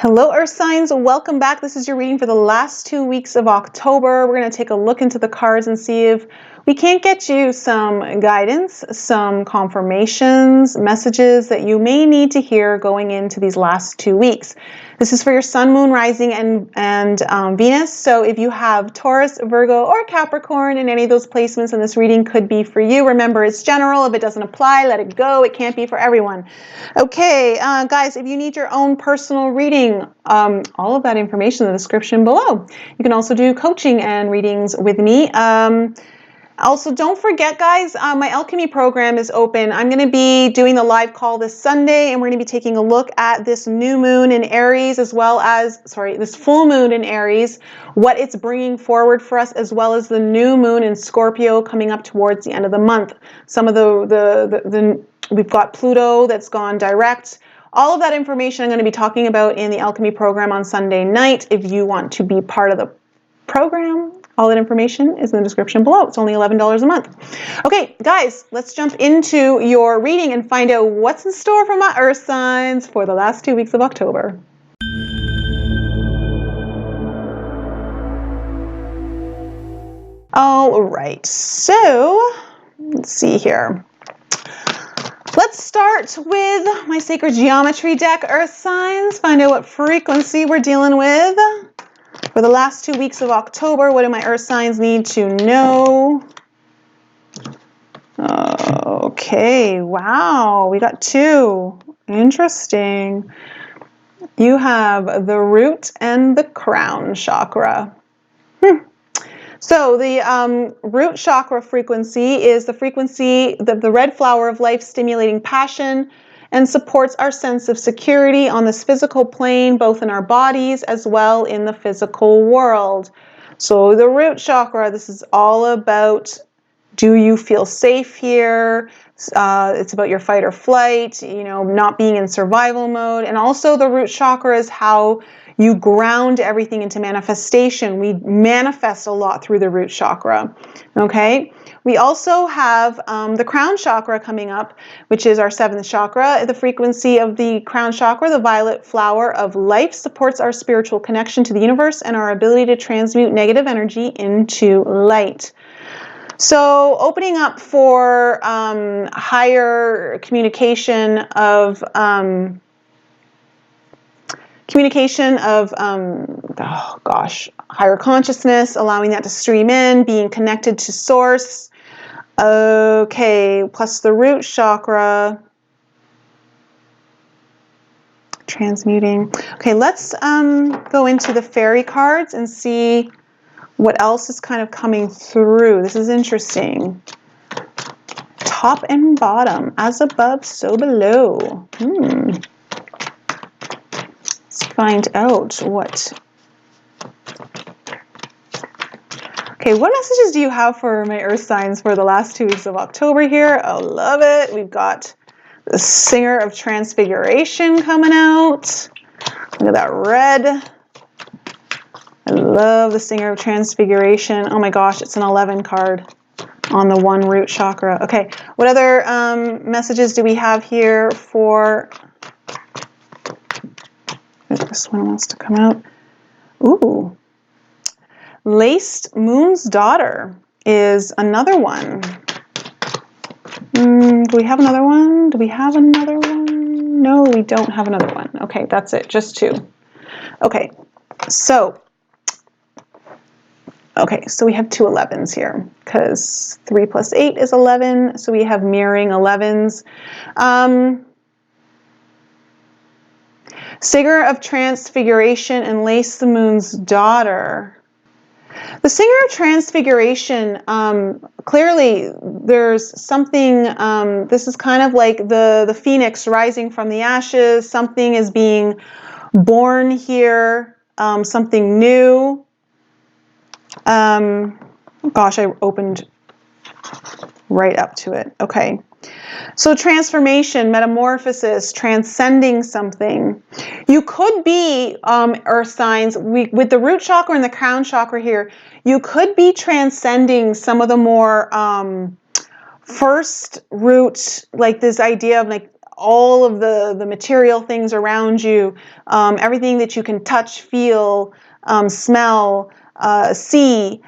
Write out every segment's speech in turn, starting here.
Hello, Earth signs. Welcome back. This is your reading for the last 2 weeks of October. We're going to take a look into the cards and see if we can't get you some guidance, some confirmations, messages that you may need to hear going into these last 2 weeks. This is for your Sun, Moon, Rising, and Venus. So if you have Taurus, Virgo, or Capricorn in any of those placements, then this reading could be for you. Remember, it's general. If it doesn't apply, let it go. It can't be for everyone. Okay, guys, if you need your own personal reading, all of that information in the description below. You can also do coaching and readings with me. Also, don't forget, guys, my alchemy program is open. I'm going to be doing the live call this Sunday, and we're going to be taking a look at this new moon in Aries, as well as, this full moon in Aries, what it's bringing forward for us, as well as the new moon in Scorpio coming up towards the end of the month. Some of we've got Pluto that's gone direct. All of that information I'm going to be talking about in the alchemy program on Sunday night. If you want to be part of the program, all that information is in the description below. It's only $11 a month. Okay, guys, let's jump into your reading and find out what's in store for my Earth signs for the last 2 weeks of October. All right, so let's see here. Let's start with my sacred geometry deck, Earth signs. Find out what frequency we're dealing with. For the last 2 weeks of October, what do my Earth signs need to know? Okay, wow, we got 2. Interesting. You have the root and the crown chakra. So the root chakra frequency is the frequency, the red flower of life, stimulating passion and supports our sense of security on this physical plane, both in our bodies as well in the physical world. So the root chakra, this is all about, do you feel safe here? It's about your fight or flight, not being in survival mode. And also the root chakra is how you ground everything into manifestation. We manifest a lot through the root chakra, okay? We also have the crown chakra coming up, which is our 7th chakra. The frequency of the crown chakra, the violet flower of life, supports our spiritual connection to the universe and our ability to transmute negative energy into light. So opening up for higher communication of higher consciousness, allowing that to stream in, being connected to source. Okay, plus the root chakra, transmuting. Okay, let's go into the fairy cards and see what else is kind of coming through. This is interesting. Top and bottom, as above, so below. Let's find out what. Okay, what messages do you have for my Earth signs for the last 2 weeks of October here? I love it. We've got the Singer of Transfiguration coming out. Look at that red. I love the Singer of Transfiguration. Oh my gosh, it's an 11 card on the 1 root chakra. Okay, what other messages do we have here for... This one wants to come out. Ooh. Laced Moon's Daughter is another one. Do we have another one? Do we have another one? No, we don't have another one. Okay, that's it. Just 2. Okay, so we have 2 11s here because 3 plus 8 is 11. So we have mirroring 11s. Singer of Transfiguration and Lace the Moon's Daughter. The Singer of Transfiguration, clearly there's something, this is kind of like the phoenix rising from the ashes. Something is being born here, something new. Gosh, I opened right up to it. Okay. So transformation, metamorphosis, transcending something. You could be, Earth signs, with the root chakra and the crown chakra here, you could be transcending some of the more first root, like this idea of like all of the material things around you, everything that you can touch, feel, smell, see,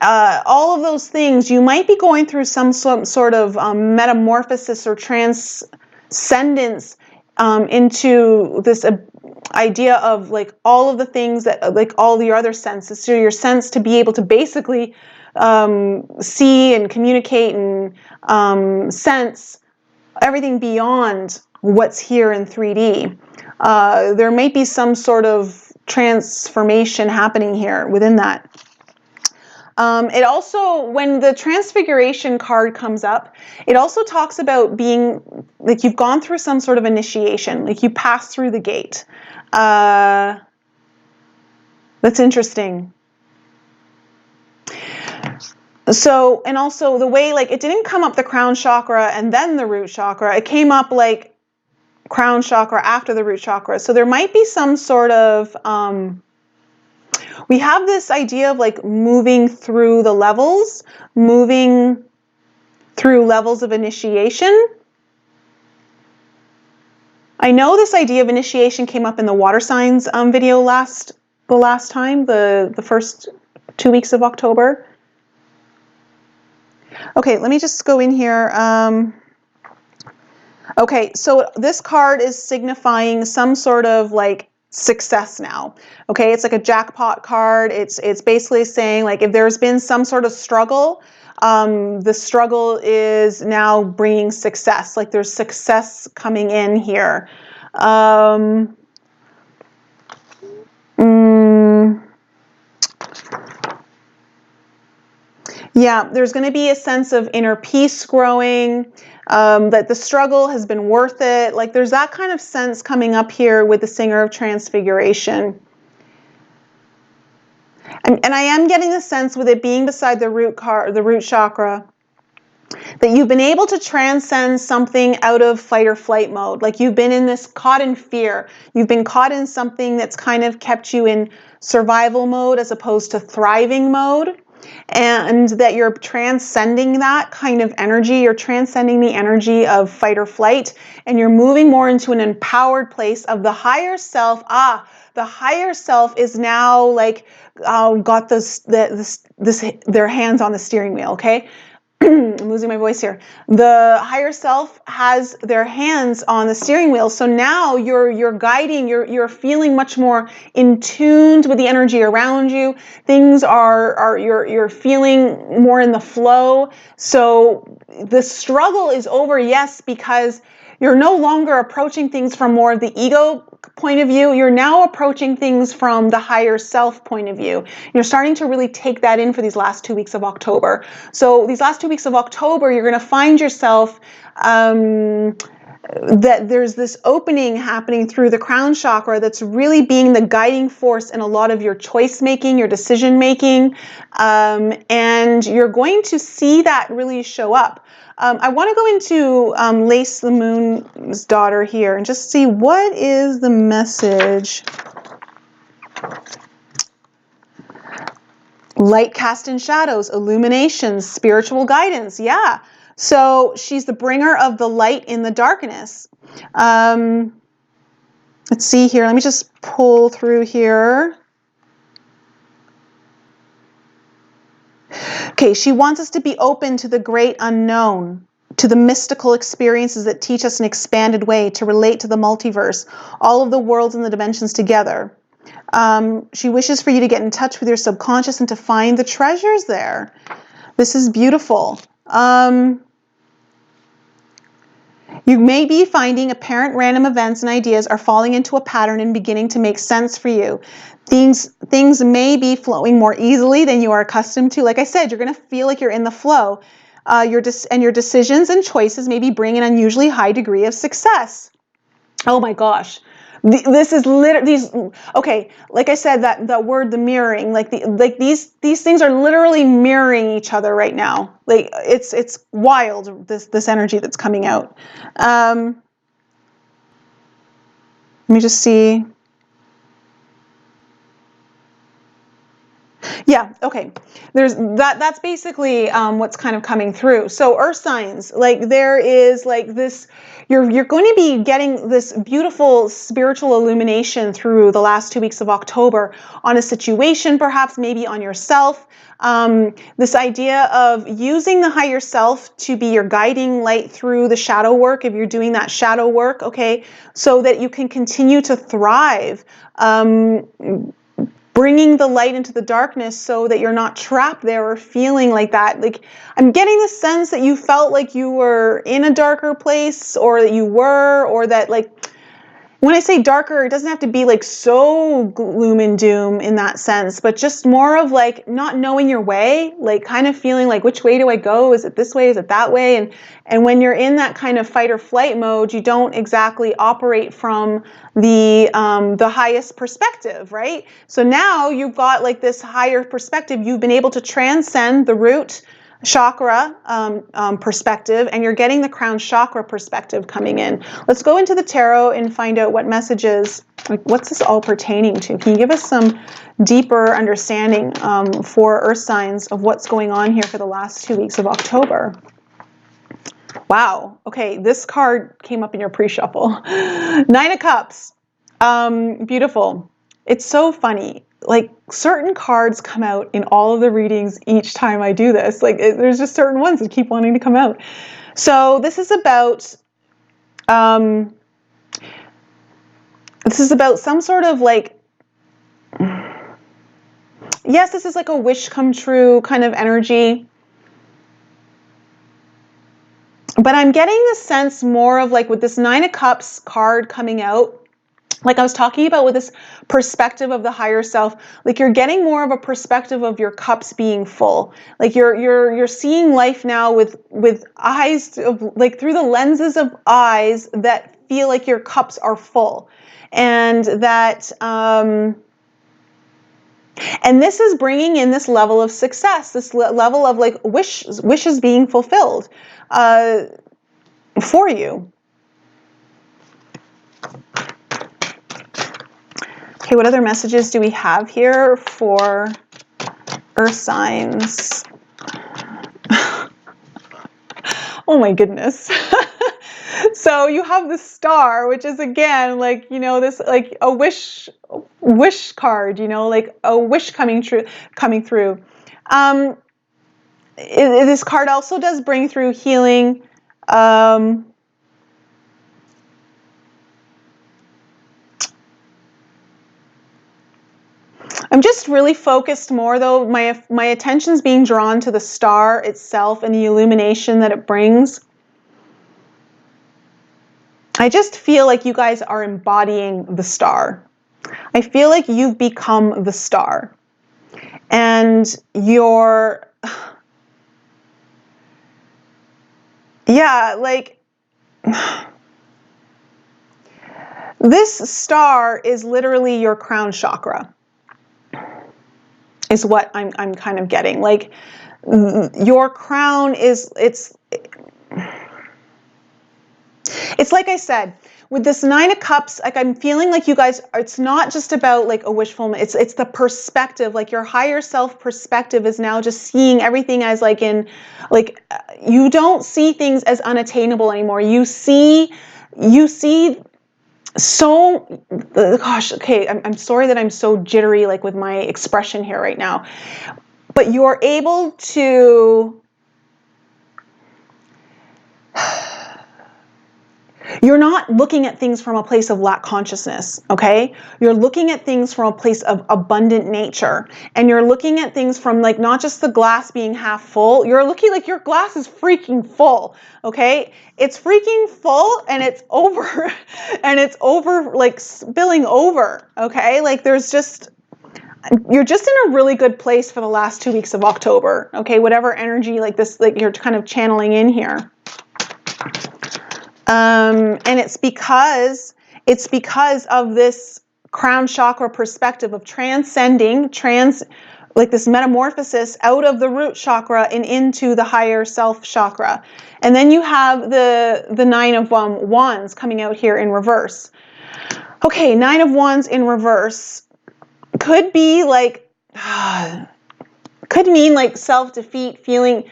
all of those things. You might be going through some sort of metamorphosis or transcendence into this idea of like all of the things that, like all your other senses, so your sense to be able to basically see and communicate and sense everything beyond what's here in 3D. There may be some sort of transformation happening here within that. It also, when the Transfiguration card comes up, it also talks about being, like you've gone through some sort of initiation, like you passed through the gate. That's interesting. So, and also the way, like, it didn't come up the crown chakra and then the root chakra. It came up like crown chakra after the root chakra. So there might be some sort of, we have this idea of like moving through the levels, moving through levels of initiation. I know this idea of initiation came up in the water signs video the last time, the first 2 weeks of October. Okay, let me just go in here. Okay, so this card is signifying some sort of like success now. Okay, it's like a jackpot card. It's basically saying like if there's been some sort of struggle, the struggle is now bringing success. Like there's success coming in here. Yeah, there's going to be a sense of inner peace growing, that the struggle has been worth it. Like there's that kind of sense coming up here with the Singer of Transfiguration. And I am getting the sense with it being beside the root chakra, that you've been able to transcend something out of fight or flight mode. Like you've been in this caught in fear. You've been caught in something that's kind of kept you in survival mode as opposed to thriving mode. And that you're transcending that kind of energy. You're transcending the energy of fight or flight, and you're moving more into an empowered place of the higher self. The higher self is now like got their hands on the steering wheel. Okay. I'm losing my voice here. The higher self has their hands on the steering wheel. So now you're guiding, you're feeling much more in tuned with the energy around you. Things you're feeling more in the flow. So the struggle is over, yes, because you're no longer approaching things from more of the ego point of view. You're now approaching things from the higher self point of view. You're starting to really take that in for these last 2 weeks of October. So these last 2 weeks of October, you're going to find yourself that there's this opening happening through the crown chakra that's really being the guiding force in a lot of your choice making, your decision making, and you're going to see that really show up. I want to go into Lace the Moon's daughter here and just see what is the message. Light cast in shadows, illuminations, spiritual guidance. Yeah. So she's the bringer of the light in the darkness. Let's see here. Let me just pull through here. Okay, she wants us to be open to the great unknown, to the mystical experiences that teach us an expanded way to relate to the multiverse, all of the worlds and the dimensions together. She wishes for you to get in touch with your subconscious and to find the treasures there. This is beautiful. You may be finding apparent random events and ideas are falling into a pattern and beginning to make sense for you. Things may be flowing more easily than you are accustomed to. Like I said, you're going to feel like you're in the flow. Your decisions and choices may be bringing an unusually high degree of success. Oh my gosh. This is literally okay. Like I said, that word, the mirroring, these things are literally mirroring each other right now. Like it's wild. This energy that's coming out. Let me just see. Yeah, okay. There's that's basically what's kind of coming through. So earth signs, like there is like this, you're going to be getting this beautiful spiritual illumination through the last 2 weeks of October on a situation, perhaps maybe on yourself. This idea of using the higher self to be your guiding light through the shadow work, if you're doing that shadow work, okay, so that you can continue to thrive. Bringing the light into the darkness so that you're not trapped there or feeling like that. Like, I'm getting the sense that you felt like you were in a darker place, or that you were, or that, like, when I say darker, it doesn't have to be like so gloom and doom in that sense, but just more of like not knowing your way, like kind of feeling like, which way do I go? Is it this way? Is it that way? And when you're in that kind of fight or flight mode, you don't exactly operate from the highest perspective, right? So now you've got like this higher perspective. You've been able to transcend the root chakra perspective, and you're getting the crown chakra perspective coming in. Let's go into the tarot and find out what messages, like what's this all pertaining to? Can you give us some deeper understanding for earth signs of what's going on here for the last 2 weeks of October? Wow. Okay, this card came up in your pre-shuffle. Nine of Cups. Beautiful. It's so funny. Like, certain cards come out in all of the readings each time I do this. Like, there's just certain ones that keep wanting to come out. So this is about some sort of like, yes, this is like a wish come true kind of energy. But I'm getting the sense more of like with this Nine of Cups card coming out, like I was talking about with this perspective of the higher self, like you're getting more of a perspective of your cups being full. Like you're seeing life now with eyes of, like through the lenses of eyes that feel like your cups are full. And that and this is bringing in this level of success, this level of like wishes being fulfilled for you. Okay, what other messages do we have here for earth signs? Oh my goodness. So you have the star, which is again like, you know, this like a wish card, you know, like a wish coming through. This card also does bring through healing. I'm just really focused more though. My attention's being drawn to the star itself and the illumination that it brings. I just feel like you guys are embodying the star. I feel like you've become the star. And you're, yeah, like, this star is literally your crown chakra, is what I'm kind of getting. Like, your crown is, it's like I said, with this Nine of Cups, like I'm feeling like you guys, it's not just about like a wish fulfillment, it's the perspective, like your higher self perspective is now just seeing everything as like in, like you don't see things as unattainable anymore. You see so, gosh, okay, I'm sorry that I'm so jittery like with my expression here right now, but you're able to, you're not looking at things from a place of lack consciousness, okay? You're looking at things from a place of abundant nature. And you're looking at things from like not just the glass being half full, you're looking like your glass is freaking full, okay? It's freaking full and it's over, and it's over, like spilling over, okay? Like there's just, you're just in a really good place for the last 2 weeks of October, okay? Whatever energy like this, like you're kind of channeling in here. And it's because of this crown chakra perspective of transcending, like this metamorphosis out of the root chakra and into the higher self chakra. And then you have the Nine of Wands coming out here in reverse. Okay, Nine of Wands in reverse could be like, Could mean like self-defeat, feeling,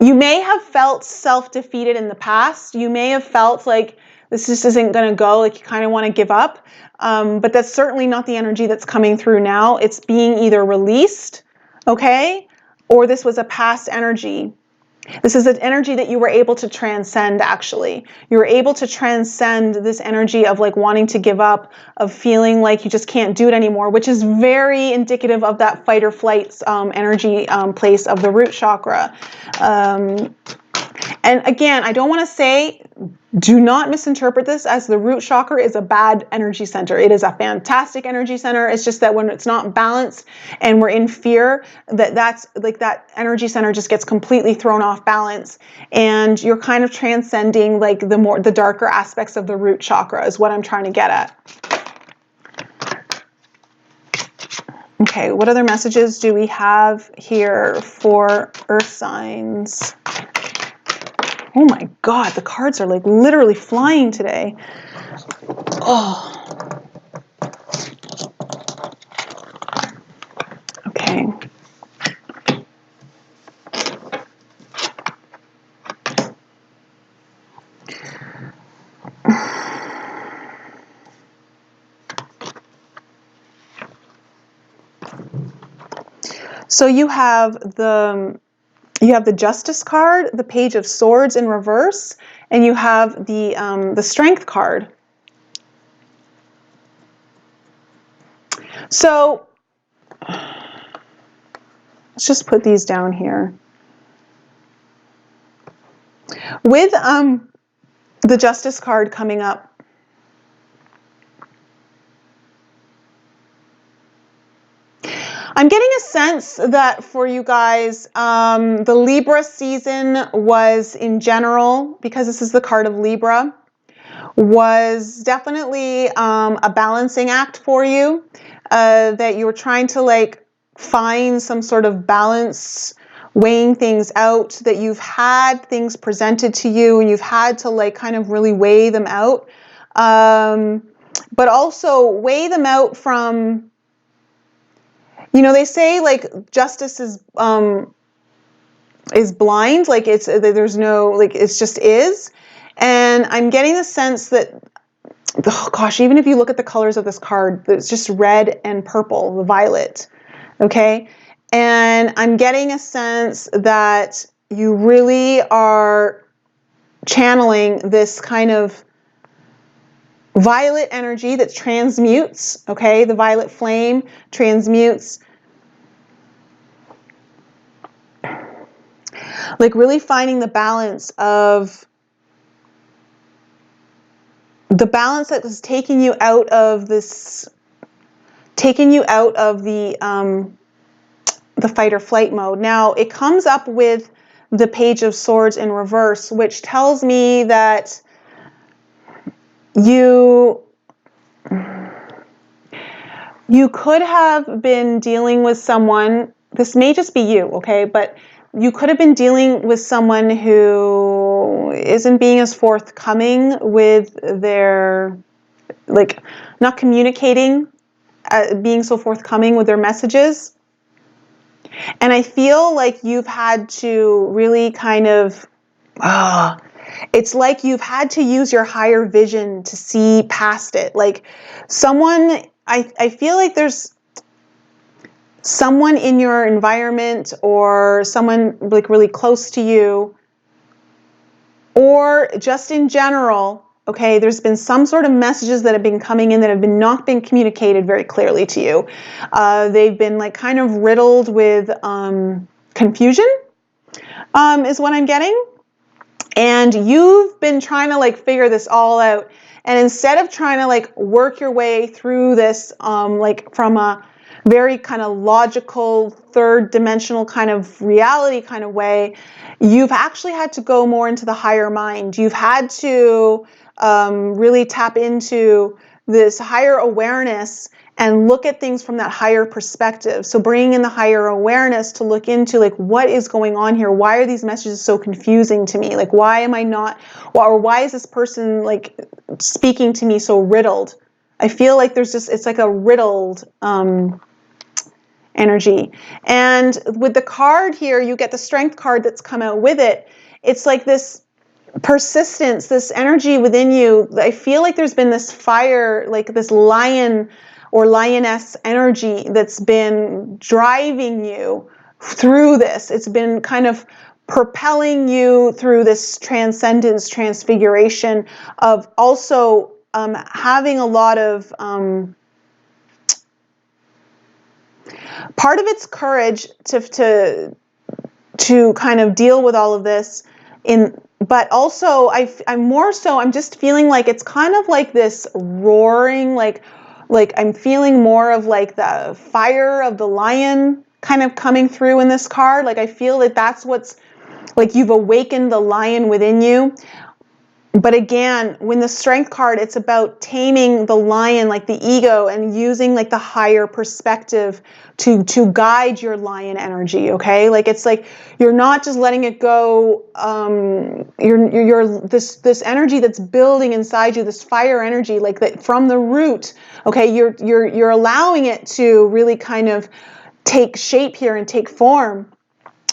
you may have felt self-defeated in the past. You may have felt like this just isn't going to go, like you kind of want to give up. But that's certainly not the energy that's coming through now. It's being either released, okay, or this was a past energy. This is an energy that you were able to transcend, actually. You were able to transcend this energy of like wanting to give up, of feeling like you just can't do it anymore, which is very indicative of that fight or flight energy place of the root chakra. And again, I don't want to say, do not misinterpret this as the root chakra is a bad energy center. It is a fantastic energy center. It's just that when it's not balanced and we're in fear, that's like that energy center just gets completely thrown off balance, and you're kind of transcending like the darker aspects of the root chakra is what I'm trying to get at. Okay, what other messages do we have here for earth signs? Oh my God, the cards are like literally flying today. Oh. Okay. So you have the Justice card, the Page of Swords in reverse, and you have the Strength card. So let's just put these down here. With the Justice card coming up, I'm getting a sense that for you guys, the Libra season was in general, because this is the card of Libra, was definitely a balancing act for you, that you were trying to like find some sort of balance, weighing things out, that you've had things presented to you and you've had to like kind of really weigh them out, but also weigh them out from, you know, they say like justice is blind, like there's no, like it's just is. And I'm getting the sense that, oh gosh, even if you look at the colors of this card, it's just red and purple, the violet, okay? And I'm getting a sense that you really are channeling this kind of violet energy that transmutes, okay? The violet flame transmutes. Like really finding the balance that is taking you out of this, taking you out of the fight or flight mode. Now it comes up with the Page of Swords in reverse, which tells me that you could have been dealing with someone, this may just be you, okay, but you could have been dealing with someone who isn't being as forthcoming with their, like, not communicating, being so forthcoming with their messages. And I feel like you've had to really kind of, it's like you've had to use your higher vision to see past it. Like someone, I feel like there's someone in your environment or someone like really close to you, or just in general, okay, there's been some sort of messages that have been coming in that have not been communicated very clearly to you. They've been like kind of riddled with confusion, is what I'm getting. And you've been trying to like figure this all out. And instead of trying to like work your way through this, like from a very kind of logical, third dimensional kind of reality kind of way, you've actually had to go more into the higher mind. You've had to really tap into this higher awareness and look at things from that higher perspective. So bringing in the higher awareness to look into like, what is going on here? Why are these messages so confusing to me? Like, why am I not, or why is this person like speaking to me so riddled? I feel like there's just, it's like a riddled energy. And with the card here, you get the Strength card that's come out with it. It's like this persistence, this energy within you. I feel like there's been this fire, like this lion or lioness energy that's been driving you through this. It's been kind of propelling you through this transcendence, transfiguration of also having a lot of part of it's courage to kind of deal with all of this but also I'm just feeling like it's kind of like this roaring, like I'm feeling more of like the fire of the lion kind of coming through in this card. Like I feel that that's what's like, you've awakened the lion within you. But again, when the Strength card, it's about taming the lion, like the ego, and using like the higher perspective to guide your lion energy. Okay, like it's like you're not just letting it go. You're this energy that's building inside you, this fire energy, like that from the root. Okay, you're allowing it to really kind of take shape here and take form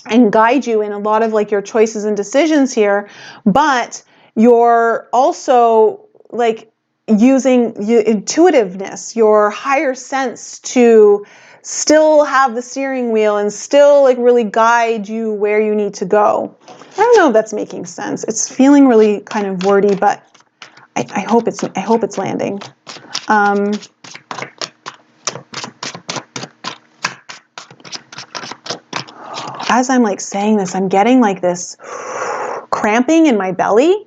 and guide you in a lot of like your choices and decisions here, but you're also like using your intuitiveness, your higher sense to still have the steering wheel and still like really guide you where you need to go. I don't know if that's making sense. It's feeling really kind of wordy, but I hope it's landing. As I'm like saying this, I'm getting like this cramping in my belly.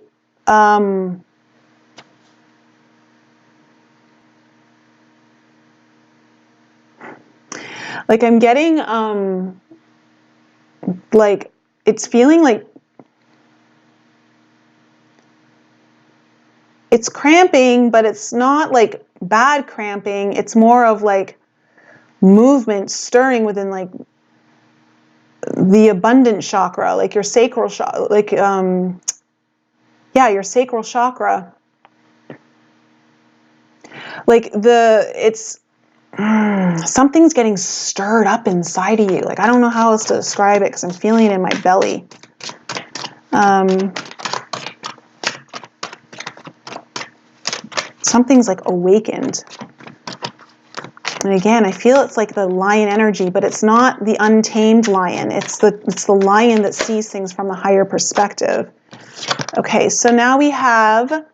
Like I'm getting, like it's feeling like it's cramping, but it's not like bad cramping. It's more of like movement, stirring within like the abundant chakra, like your sacral chakra, like, yeah, your sacral chakra. Like something's getting stirred up inside of you. Like, I don't know how else to describe it because I'm feeling it in my belly. Something's like awakened. And again, I feel it's like the lion energy, but it's not the untamed lion. It's the lion that sees things from a higher perspective. Okay, so now we have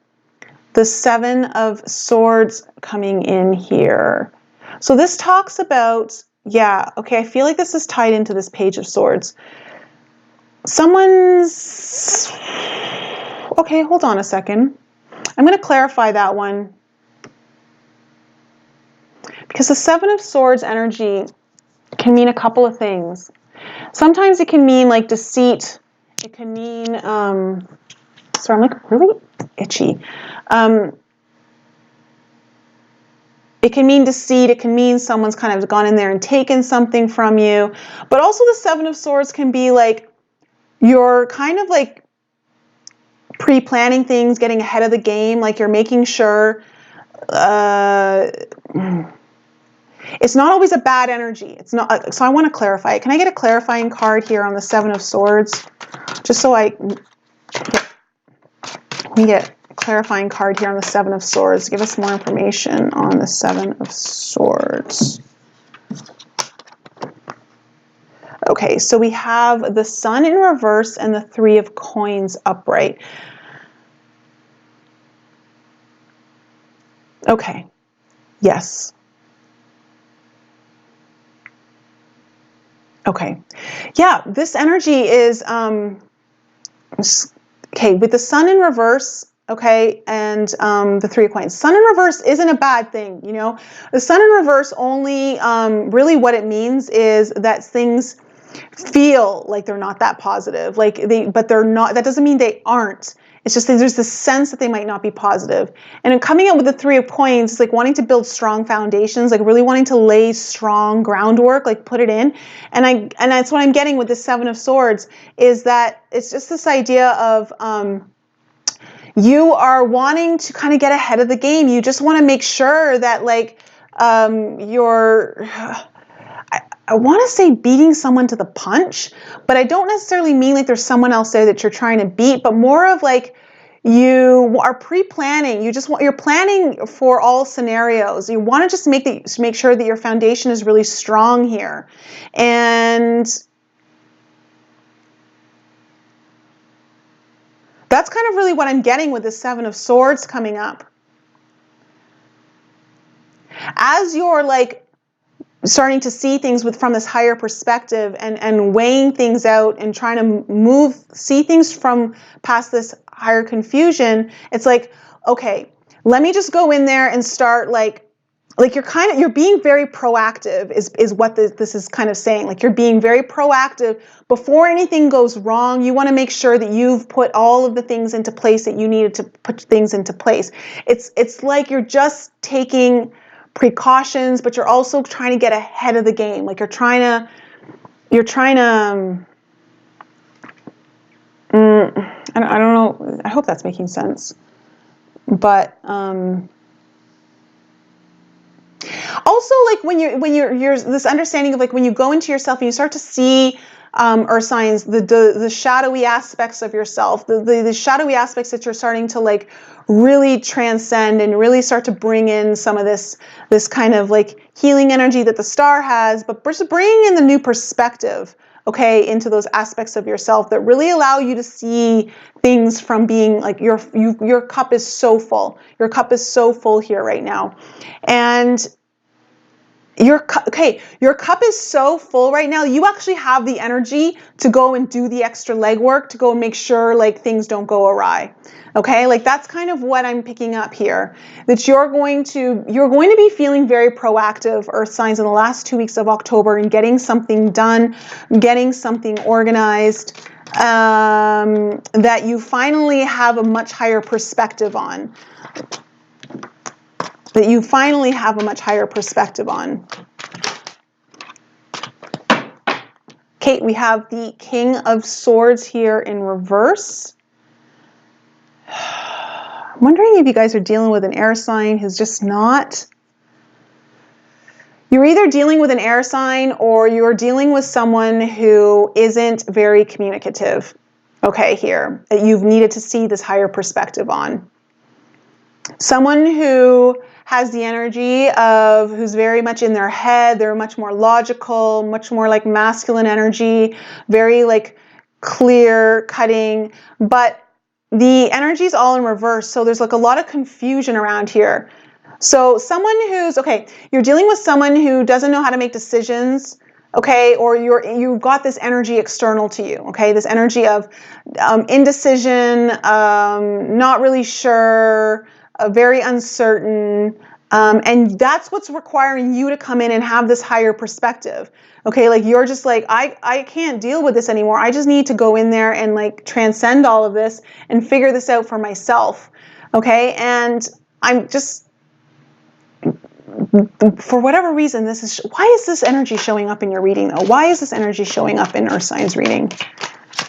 the Seven of Swords coming in here. So this talks about, yeah, okay, I feel like this is tied into this Page of Swords. Someone's, okay, hold on a second. I'm going to clarify that one. Because the Seven of Swords energy can mean a couple of things. Sometimes it can mean like deceit. It can mean, sorry, I'm like really itchy. It can mean deceit. It can mean someone's kind of gone in there and taken something from you. But also the Seven of Swords can be like you're kind of like pre-planning things, getting ahead of the game, like you're making sure. It's not always a bad energy. It's not. So I want to clarify it. Can I get a clarifying card here on the Seven of Swords? Just so let me get a clarifying card here on the Seven of Swords. Give us more information on the Seven of Swords. Okay, so we have the Sun in reverse and the Three of Coins upright. Okay, yes. Okay, yeah, this energy is, okay, with the Sun in reverse, okay, and the Three of Coins. Sun in reverse isn't a bad thing, you know. The Sun in reverse only, really what it means is that things feel like they're not that positive, but they're not, that doesn't mean they aren't. It's just that there's this sense that they might not be positive. And in coming out with the Three of Coins, it's like wanting to build strong foundations, like really wanting to lay strong groundwork, like put it in. And that's what I'm getting with the Seven of Swords, is that it's just this idea of you are wanting to kind of get ahead of the game. You just want to make sure that like I want to say beating someone to the punch, but I don't necessarily mean like there's someone else there that you're trying to beat, but more of like you are pre-planning. You're planning for all scenarios. You want to just make sure that your foundation is really strong here. And that's kind of really what I'm getting with the Seven of Swords coming up. As you're like starting to see things from this higher perspective and weighing things out and trying to see things from past this higher confusion, it's like, okay, let me just go in there and start like you're being very proactive is what this is kind of saying. Like you're being very proactive before anything goes wrong. You want to make sure that you've put all of the things into place that you needed to put things into place. It's like you're just taking precautions, but you're also trying to get ahead of the game. Like you're trying to I don't know. I hope that's making sense. But also, like when you're this understanding of like when you go into yourself and you start to see earth signs, the shadowy aspects of yourself, the shadowy aspects that you're starting to like really transcend and really start to bring in some of this kind of like healing energy that the star has, but just bringing in the new perspective, okay, into those aspects of yourself that really allow you to see things from being like your cup is so full. Your cup is so full here right now. And your cup is so full right now. You actually have the energy to go and do the extra legwork to go and make sure like things don't go awry. Okay, like that's kind of what I'm picking up here. That you're going to be feeling very proactive, earth signs, in the last 2 weeks of October and getting something done, getting something organized, that you finally have a much higher perspective on. That you finally have a much higher perspective on. Okay, we have the King of Swords here in reverse. I'm wondering if you guys are dealing with an air sign who's just not... You're either dealing with an air sign or you're dealing with someone who isn't very communicative. Okay, here. That you've needed to see this higher perspective on. Someone who has the energy of who's very much in their head. They're much more logical, much more like masculine energy, very like clear cutting, but the energy is all in reverse. So there's like a lot of confusion around here. So someone who's, okay, you're dealing with someone who doesn't know how to make decisions, okay, or you've got this energy external to you, okay, this energy of indecision, not really sure, very uncertain, and that's what's requiring you to come in and have this higher perspective. Okay, like you're just like, I can't deal with this anymore. I just need to go in there and like transcend all of this and figure this out for myself. Okay, and I'm just, for whatever reason, why is this energy showing up in your reading though? Why is this energy showing up in Earth Signs reading?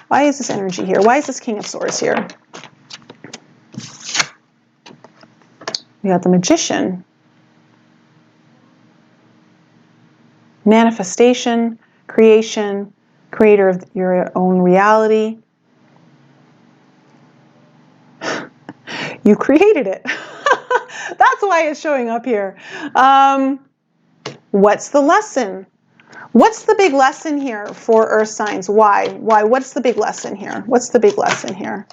Why is this energy here? Why is this King of Swords here? We got the Magician. Manifestation, creation, creator of your own reality. You created it. That's why it's showing up here. What's the lesson? What's the big lesson here for Earth signs? Why? What's the big lesson here? What's the big lesson here?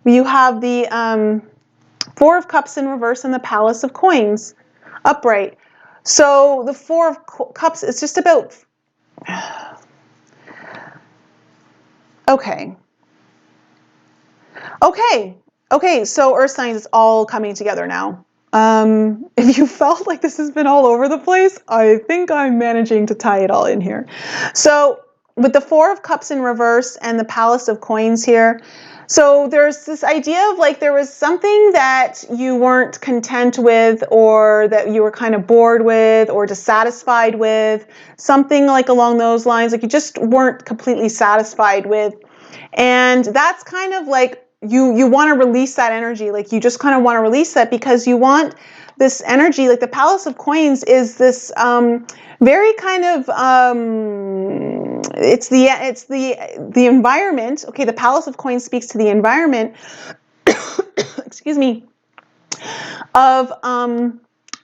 You have the Four of Cups in reverse and the Palace of Coins upright. So the Four of Cups, it's just about... Okay. Okay, so Earth signs, it's all coming together now. If you felt like this has been all over the place, I think I'm managing to tie it all in here. So with the Four of Cups in reverse and the Palace of Coins here, so there's this idea of like there was something that you weren't content with or that you were kind of bored with or dissatisfied with, something like along those lines, like you just weren't completely satisfied with. And that's kind of like you want to release that energy, like you just kind of want to release that because you want this energy, like the Palace of Coins is this very kind of it's the environment. Okay, the Palace of Coins speaks to the environment. Excuse me, of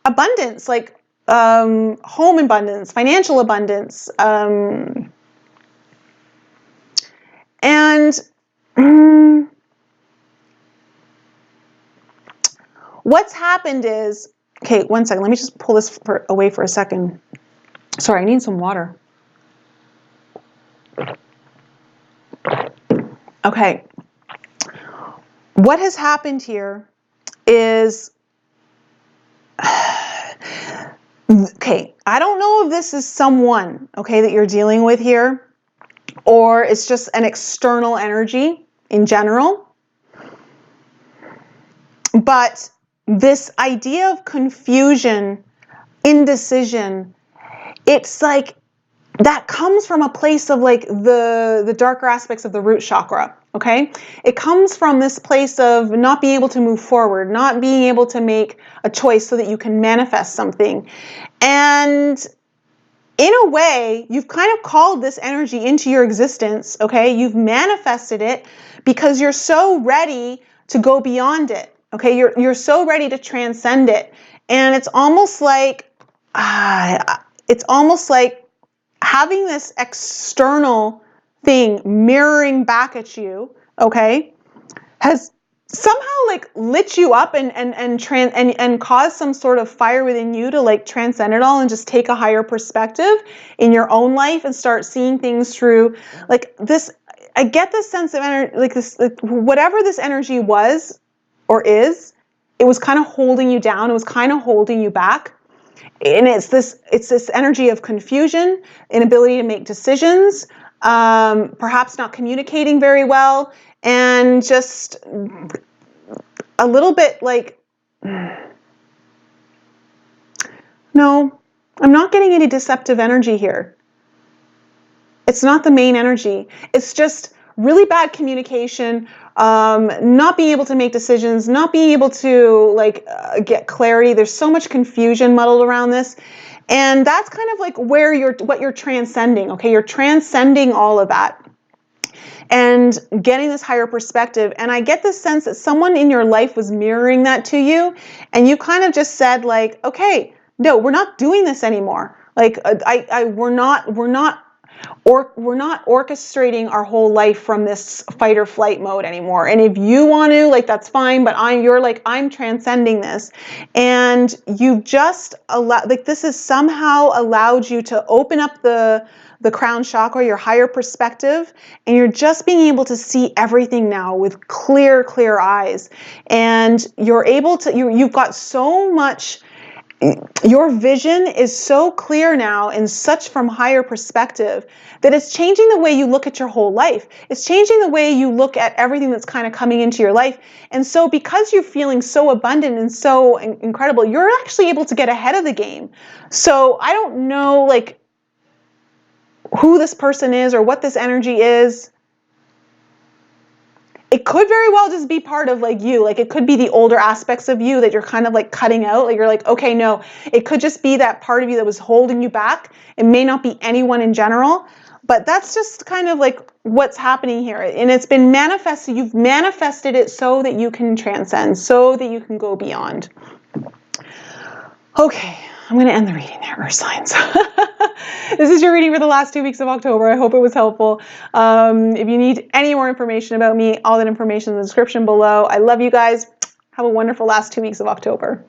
abundance, like home abundance, financial abundance, and what's happened is, okay, one second, let me just pull this away for a second. Sorry, I need some water. Okay, what has happened here is, okay, I don't know if this is someone, okay, that you're dealing with here, or it's just an external energy in general. But this idea of confusion, indecision, it's like that comes from a place of like the darker aspects of the root chakra, okay? It comes from this place of not being able to move forward, not being able to make a choice so that you can manifest something. And in a way, you've kind of called this energy into your existence, okay? You've manifested it because you're so ready to go beyond it, okay? You're so ready to transcend it. And it's almost like having this external thing mirroring back at you, okay, has somehow like lit you up and caused some sort of fire within you to like transcend it all and just take a higher perspective in your own life and start seeing things through like this. I get this sense of energy, like this, like whatever this energy was or is, it was kind of holding you down. It was kind of holding you back. And it's this energy of confusion, inability to make decisions, perhaps not communicating very well, and just a little bit like, no, I'm not getting any deceptive energy here. It's not the main energy. It's just really bad communication, not being able to make decisions, not being able to like get clarity. There's so much confusion muddled around this. And that's kind of like what you're transcending, okay? You're transcending all of that and getting this higher perspective. And I get this sense that someone in your life was mirroring that to you, and you kind of just said like, okay, no, we're not doing this anymore. Like we're not orchestrating our whole life from this fight or flight mode anymore. And if you want to, like, that's fine, but I'm transcending this. And you've just allowed, like, this has somehow allowed you to open up the crown chakra, your higher perspective, and you're just being able to see everything now with clear eyes. And you're able to, you've got so much, your vision is so clear now and such from higher perspective that it's changing the way you look at your whole life. It's changing the way you look at everything that's kind of coming into your life. And so because you're feeling so abundant and so incredible, you're actually able to get ahead of the game. So I don't know like who this person is or what this energy is. It could very well just be part of like you. Like it could be the older aspects of you that you're kind of like cutting out. Like you're like, okay, no, it could just be that part of you that was holding you back. It may not be anyone in general, but that's just kind of like what's happening here. And it's been manifested. You've manifested it so that you can transcend, so that you can go beyond. Okay, I'm going to end the reading there, Earth signs. This is your reading for the last 2 weeks of October. I hope it was helpful. If you need any more information about me, all that information in the description below. I love you guys. Have a wonderful last 2 weeks of October.